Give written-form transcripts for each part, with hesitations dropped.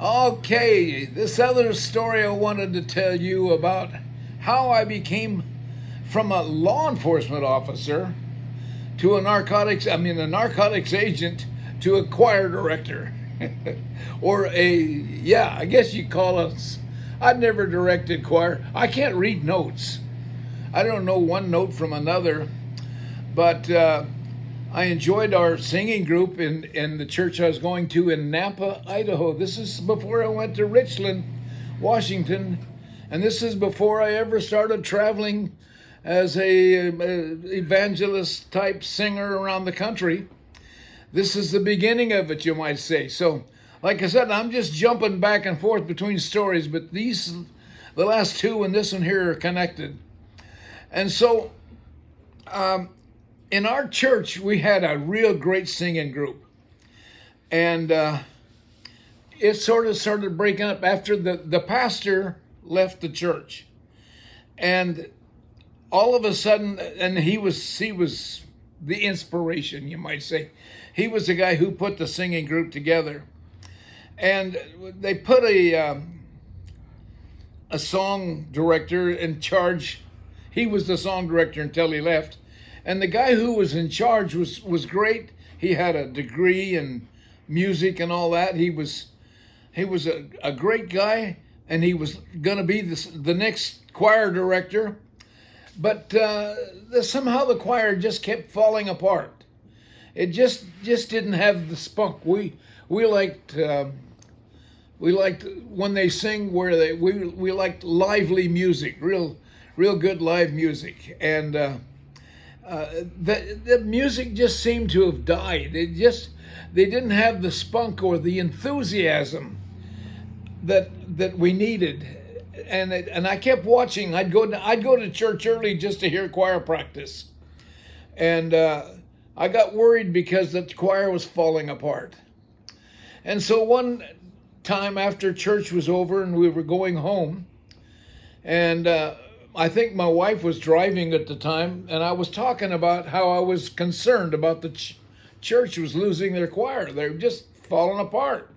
Okay, this other story I wanted to tell you about how I became from a law enforcement officer to a narcotics agent to a choir director. I guess you call us. I've never directed choir. I can't read notes. I don't know one note from another, but I enjoyed our singing group in the church I was going to in Nampa, Idaho. This is before I went to Richland, Washington, and this is before I ever started traveling as a evangelist type singer around the country. This is the beginning of it, you might say. So, like I said, I'm just jumping back and forth between stories, but the last two and this one here are connected. And so, in our church, we had a real great singing group. And it sort of started breaking up after the pastor left the church. And all of a sudden, and he was the inspiration, you might say. He was the guy who put the singing group together. And they put a song director in charge. He was the song director until he left. And the guy who was in charge was great. He had a degree in music and all that. He was a great guy, and he was going to be the next choir director. But somehow the choir just kept falling apart. It just didn't have the spunk. We liked when they sing we liked lively music, real good live music, and the music just seemed to have died. They didn't have the spunk or the enthusiasm that we needed. And I kept watching. I'd go to church early just to hear choir practice, and I got worried because the choir was falling apart. And so one time after church was over and we were going home, and I think my wife was driving at the time, and I was talking about how I was concerned about the church was losing their choir. They were just falling apart.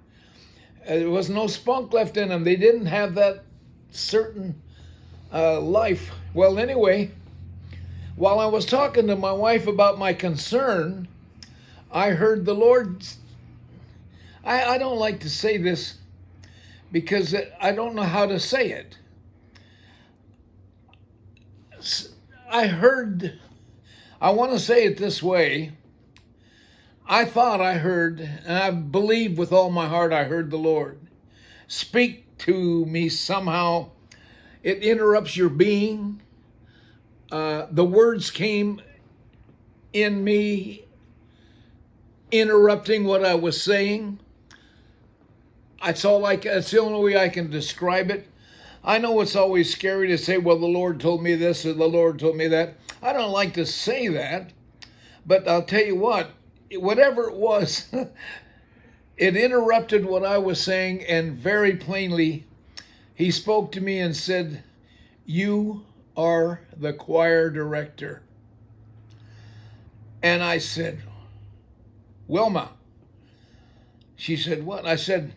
There was no spunk left in them. They didn't have that certain life. Well, anyway, while I was talking to my wife about my concern, I heard the Lord. I don't like to say this because I don't know how to say it. I want to say it this way. I thought I heard, and I believe with all my heart I heard the Lord speak to me somehow. It interrupts your being. The words came in me, interrupting what I was saying. It's the only way I can describe it. I know it's always scary to say, well, the Lord told me this or the Lord told me that. I don't like to say that, but I'll tell you what, whatever it was, it interrupted what I was saying, and very plainly, he spoke to me and said, "You are the choir director." And I said, "Wilma." She said, "What?" I said,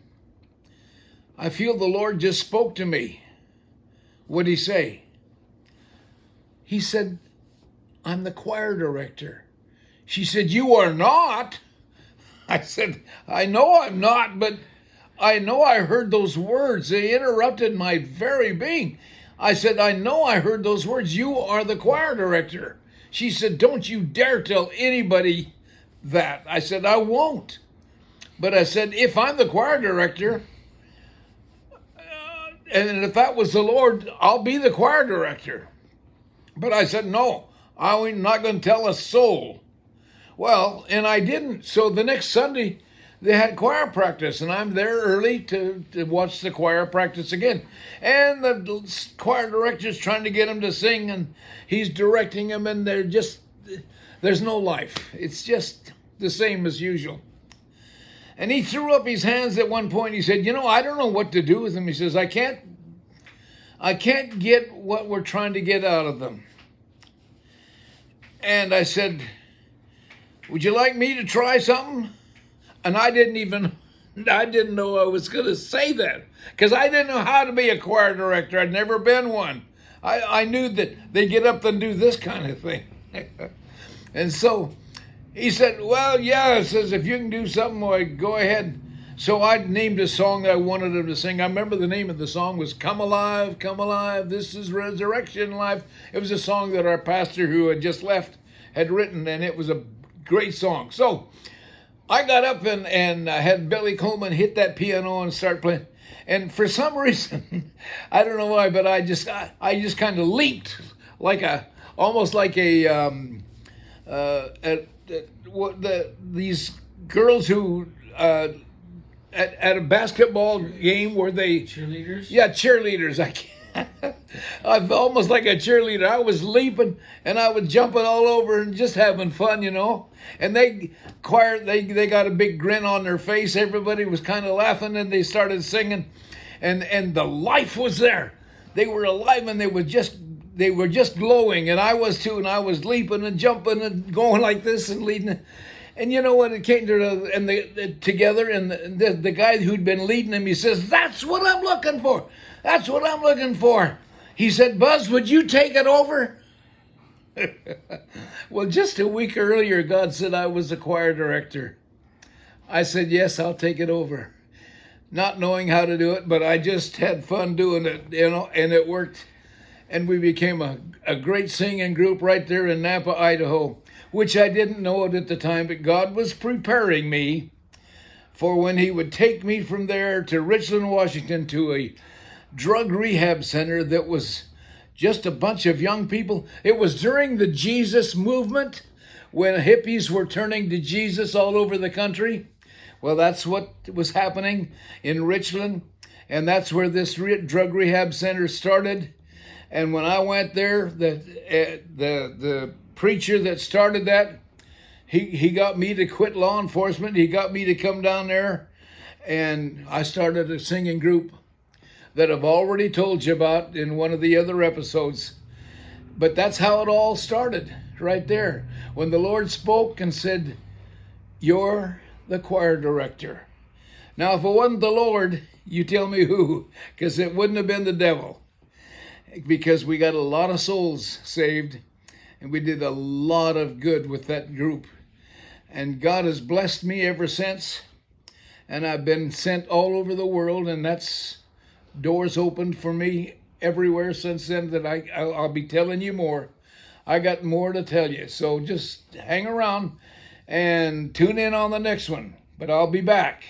"I feel the Lord just spoke to me." What'd he say? He said, "I'm the choir director." She said, "You are not." I said, "I know I'm not, but I know I heard those words. They interrupted my very being." I said, "I know I heard those words. You are the choir director." She said, "Don't you dare tell anybody that." I said, "I won't." But I said, if I'm the choir director, and if that was the Lord, I'll be the choir director. But I said, no, I'm not going to tell a soul. Well, and I didn't. So the next Sunday, they had choir practice, and I'm there early to watch the choir practice again. And the choir director's trying to get them to sing, and he's directing them, and there's no life. It's just the same as usual. And he threw up his hands at one point. He said, I don't know what to do with them. He says, I can't get what we're trying to get out of them. And I said, would you like me to try something? And I didn't even I didn't know I was going to say that because I didn't know how to be a choir director. I'd never been one. I knew that they get up and do this kind of thing. And so he said, well, yeah, it says, if you can do something, well, go ahead. So I named a song that I wanted him to sing. I remember the name of the song was Come Alive, This is Resurrection Life. It was a song that our pastor who had just left had written, and it was a great song. So I got up and I had Billy Coleman hit that piano and start playing. And for some reason, I don't know why, but I just kind of leaped like almost like these girls who at a basketball game where they cheerleaders. Yeah, cheerleaders. I'm almost like a cheerleader. I was leaping and I was jumping all over and just having fun, you know. And they got a big grin on their face. Everybody was kind of laughing and they started singing, and the life was there. They were alive and they were just glowing, and I was too. And I was leaping and jumping and going like this and leading. And you know what? It came to together, and the guy who'd been leading him, he says, "That's what I'm looking for. That's what I'm looking for." He said, "Buzz, would you take it over?" Well, just a week earlier, God said I was the choir director. I said, "Yes, I'll take it over." Not knowing how to do it, but I just had fun doing it, you know, and it worked. And we became a great singing group right there in Nampa, Idaho, which I didn't know it at the time, but God was preparing me for when he would take me from there to Richland, Washington, to a drug rehab center that was just a bunch of young people. It was during the Jesus movement when hippies were turning to Jesus all over the country. Well, that's what was happening in Richland, and that's where this drug rehab center started. And when I went there, the preacher that started that, he got me to quit law enforcement. He got me to come down there, and I started a singing group that I've already told you about in one of the other episodes. But that's how it all started, right there. When the Lord spoke and said, "You're the choir director." Now, if it wasn't the Lord, you tell me who, because it wouldn't have been the devil. Because we got a lot of souls saved, and we did a lot of good with that group. And God has blessed me ever since, and I've been sent all over the world, and that's doors opened for me everywhere since then that I'll be telling you more. I got more to tell you, so just hang around and tune in on the next one, but I'll be back.